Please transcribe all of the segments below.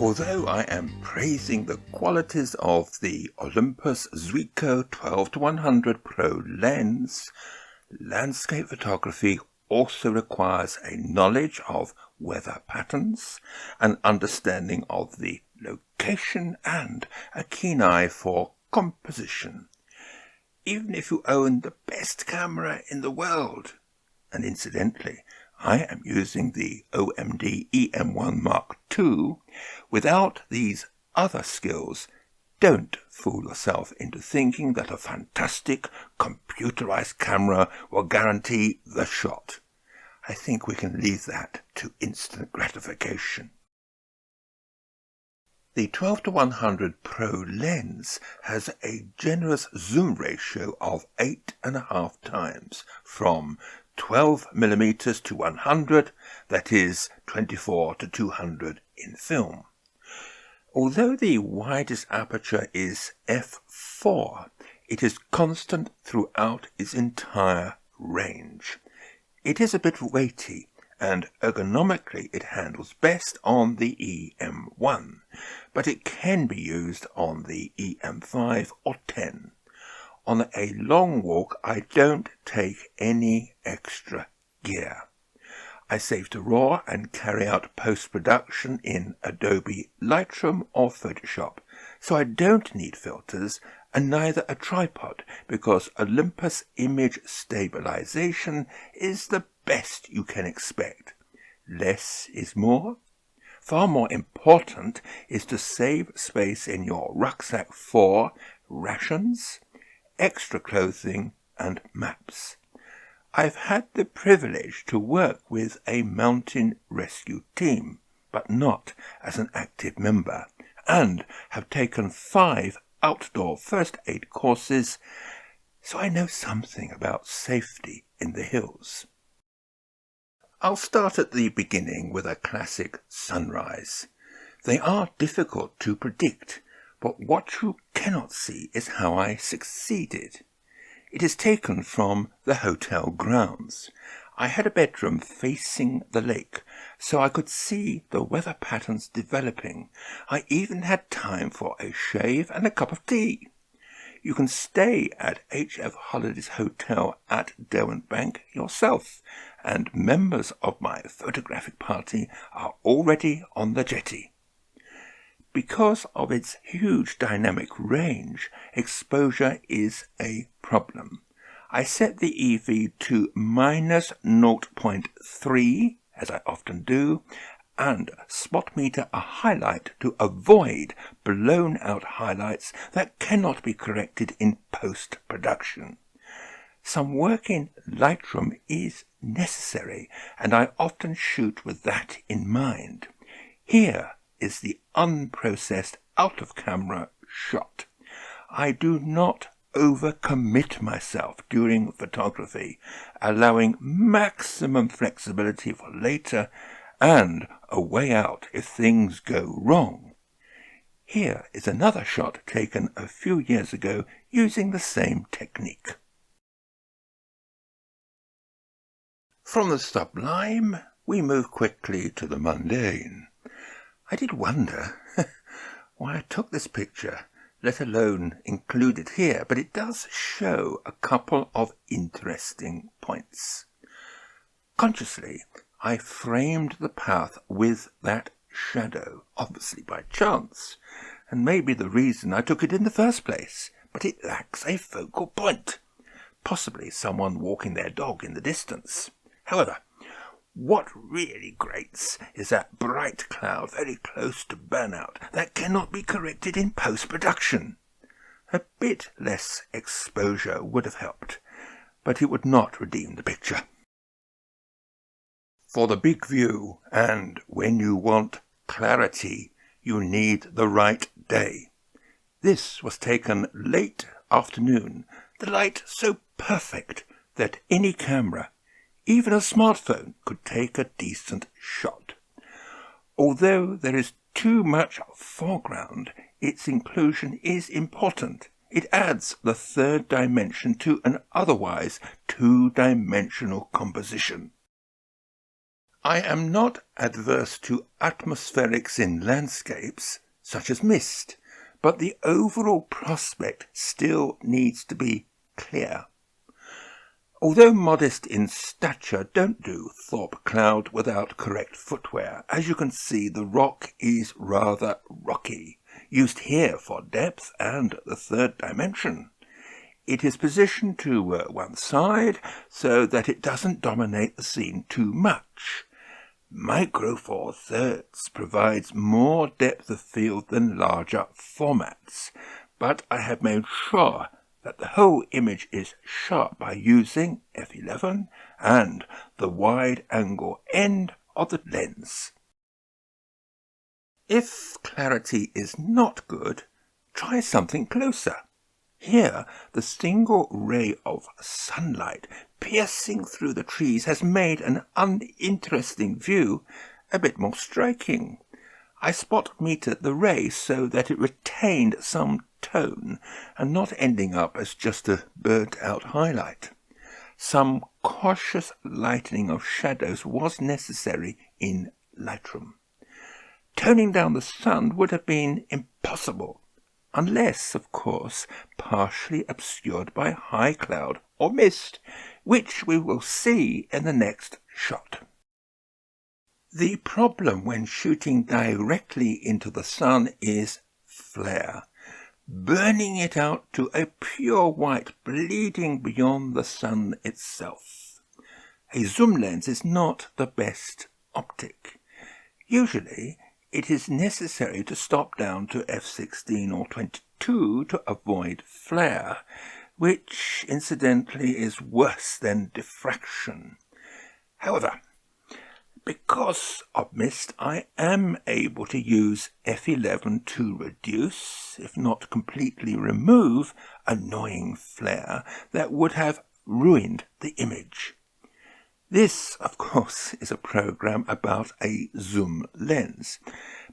Although I am praising the qualities of the Olympus Zuiko 12-100 Pro lens, landscape photography also requires a knowledge of weather patterns, an understanding of the location, and a keen eye for composition. Even if you own the best camera in the world, and incidentally, I am using the OMD EM1 Mark II, without these other skills, don't fool yourself into thinking that a fantastic computerized camera will guarantee the shot. I think we can leave that to instant gratification. The 12-100 Pro lens has a generous zoom ratio of 8.5 times from 12mm to 100, that is 24 to 200 in film. Although the widest aperture is f4, it is constant throughout its entire range. It is a bit weighty, and ergonomically it handles best on the EM1, but it can be used on the EM5 or 10. On a long walk, I don't take any extra gear. I save to RAW and carry out post-production in Adobe Lightroom or Photoshop, so I don't need filters and neither a tripod, because Olympus image stabilization is the best you can expect. Less is more. Far more important is to save space in your rucksack for rations, extra clothing, and maps. I've had the privilege to work with a mountain rescue team, but not as an active member, and have taken 5 outdoor first aid courses, so I know something about safety in the hills. I'll start at the beginning with a classic sunrise. They are difficult to predict, but what you cannot see is how I succeeded. It is taken from the hotel grounds. I had a bedroom facing the lake, so I could see the weather patterns developing. I even had time for a shave and a cup of tea. You can stay at HF Holidays Hotel at Derwentbank yourself, and members of my photographic party are already on the jetty. Because of its huge dynamic range, exposure is a problem. I set the EV to minus 0.3, as I often do, and spot meter a highlight to avoid blown out highlights that cannot be corrected in post-production. Some work in Lightroom is necessary, and I often shoot with that in mind. Here is the unprocessed out-of-camera shot. I do not overcommit myself during photography, allowing maximum flexibility for later and a way out if things go wrong. Here is another shot taken a few years ago using the same technique. From the sublime, we move quickly to the mundane. I did wonder why I took this picture, let alone include it here, but it does show a couple of interesting points. Consciously, I framed the path with that shadow, obviously by chance, and maybe the reason I took it in the first place, but it lacks a focal point, possibly someone walking their dog in the distance. However, what really grates is that bright cloud very close to burnout that cannot be corrected in post-production. A bit less exposure would have helped, but it would not redeem the picture. For the big view, and when you want clarity, you need the right day. This was taken late afternoon, the light so perfect that any camera, even a smartphone, could take a decent shot. Although there is too much foreground, its inclusion is important. It adds the third dimension to an otherwise two-dimensional composition. I am not adverse to atmospherics in landscapes, such as mist, but the overall prospect still needs to be clear. Although modest in stature, don't do Thorpe Cloud without correct footwear. As you can see, the rock is rather rocky, used here for depth and the third dimension. It is positioned to one side so that it doesn't dominate the scene too much. Micro Four Thirds provides more depth of field than larger formats, but I have made sure that the whole image is sharp by using f11 and the wide angle end of the lens. If clarity is not good, try something closer. Here, the single ray of sunlight piercing through the trees has made an uninteresting view a bit more striking. I spot metered the ray so that it retained some tone and not ending up as just a burnt-out highlight. Some cautious lightening of shadows was necessary in Lightroom. Toning down the sun would have been impossible, unless, of course, partially obscured by high cloud or mist, which we will see in the next shot. The problem when shooting directly into the sun is flare, burning it out to a pure white bleeding beyond the sun itself. A zoom lens is not the best optic. Usually, it is necessary to stop down to f16 or 22 to avoid flare, which incidentally is worse than diffraction. However, because of mist, I am able to use f11 to reduce, if not completely remove, annoying flare that would have ruined the image. This, of course, is a program about a zoom lens,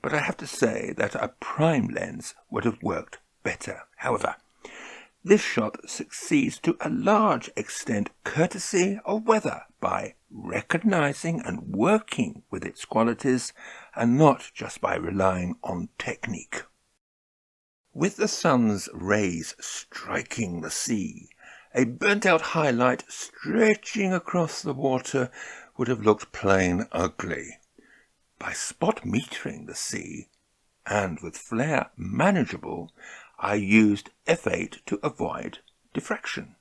but I have to say that a prime lens would have worked better. However, this shot succeeds to a large extent courtesy of weather by recognizing and working with its qualities and not just by relying on technique. With the sun's rays striking the sea, a burnt-out highlight stretching across the water would have looked plain ugly. By spot metering the sea, and with flare manageable, I used f8 to avoid diffraction,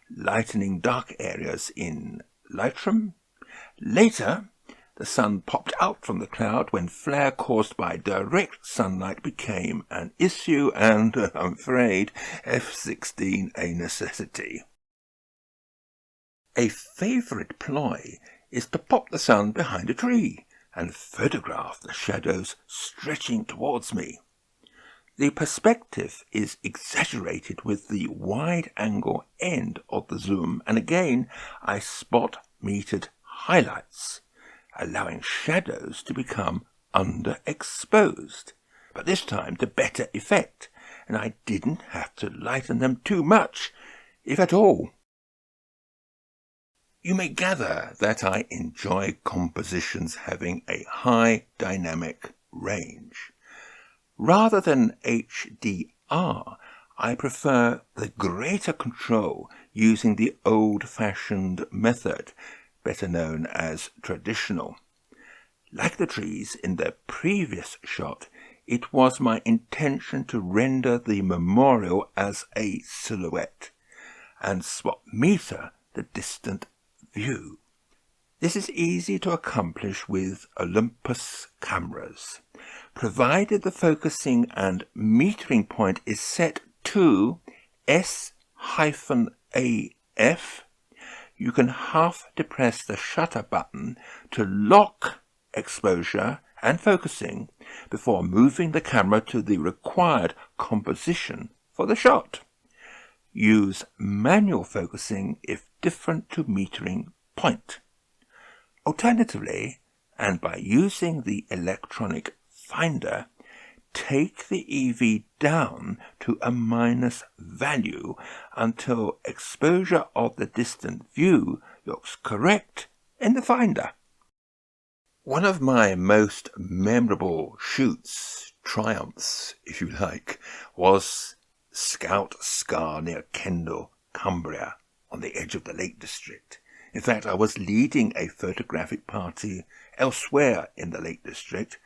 lightening dark areas in Lightroom. Later, the sun popped out from the cloud when flare caused by direct sunlight became an issue and, I'm afraid, f16 a necessity. A favourite ploy is to pop the sun behind a tree and photograph the shadows stretching towards me. The perspective is exaggerated with the wide-angle end of the zoom, and again I spot-metered highlights, allowing shadows to become underexposed, but this time to better effect, and I didn't have to lighten them too much, if at all. You may gather that I enjoy compositions having a high dynamic range. Rather than HDR, I prefer the greater control using the old-fashioned method, better known as traditional. Like the trees in the previous shot, it was my intention to render the memorial as a silhouette and spot meter the distant view. This is easy to accomplish with Olympus cameras. Provided the focusing and metering point is set to S-AF, you can half depress the shutter button to lock exposure and focusing before moving the camera to the required composition for the shot. Use manual focusing if different to metering point. Alternatively, and by using the electronic finder, take the EV down to a minus value until exposure of the distant view looks correct in the finder. One of my most memorable shoots, triumphs, if you like, was Scout Scar near Kendal, Cumbria, on the edge of the Lake District. In fact, I was leading a photographic party elsewhere in the Lake District,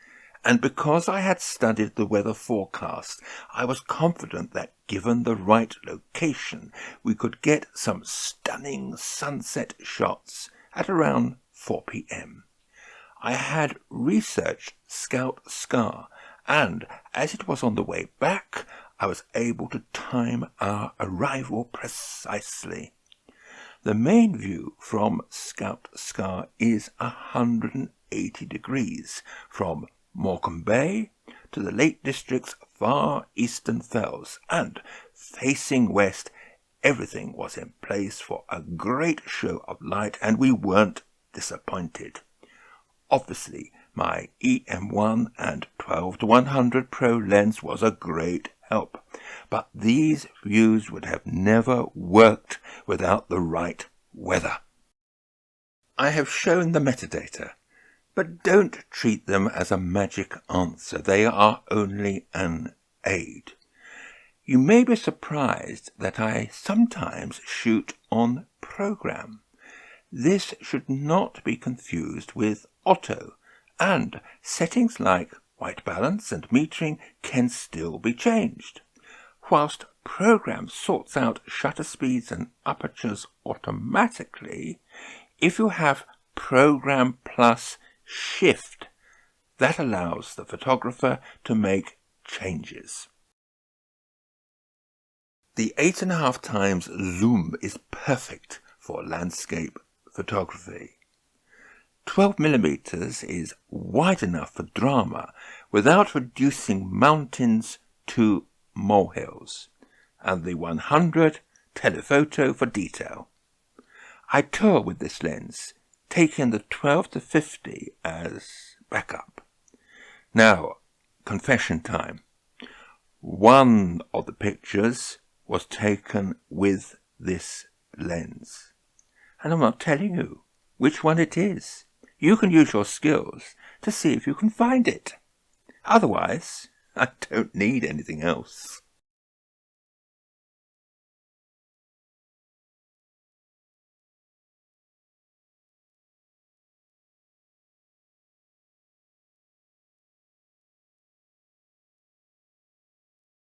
and because I had studied the weather forecast, I was confident that given the right location, we could get some stunning sunset shots at around 4 p.m. I had researched Scout Scar, and as it was on the way back, I was able to time our arrival precisely. The main view from Scout Scar is 180 degrees, from Morecambe Bay to the Lake District's far eastern fells, and facing west, everything was in place for a great show of light, and we weren't disappointed. Obviously, my EM1 and 12-100 Pro lens was a great help, but these views would have never worked without the right weather. I have shown the metadata, but don't treat them as a magic answer. They are only an aid. You may be surprised that I sometimes shoot on program. This should not be confused with auto, and settings like white balance and metering can still be changed. Whilst program sorts out shutter speeds and apertures automatically, if you have program plus shift, that allows the photographer to make changes. The 8.5 times zoom is perfect for landscape photography. 12mm is wide enough for drama without reducing mountains to molehills, and the 100 telephoto for detail. I tour with this lens, taking the 12-50 as backup. Now, confession time. One of the pictures was taken with this lens, and I'm not telling you which one it is. You can use your skills to see if you can find it. Otherwise, I don't need anything else.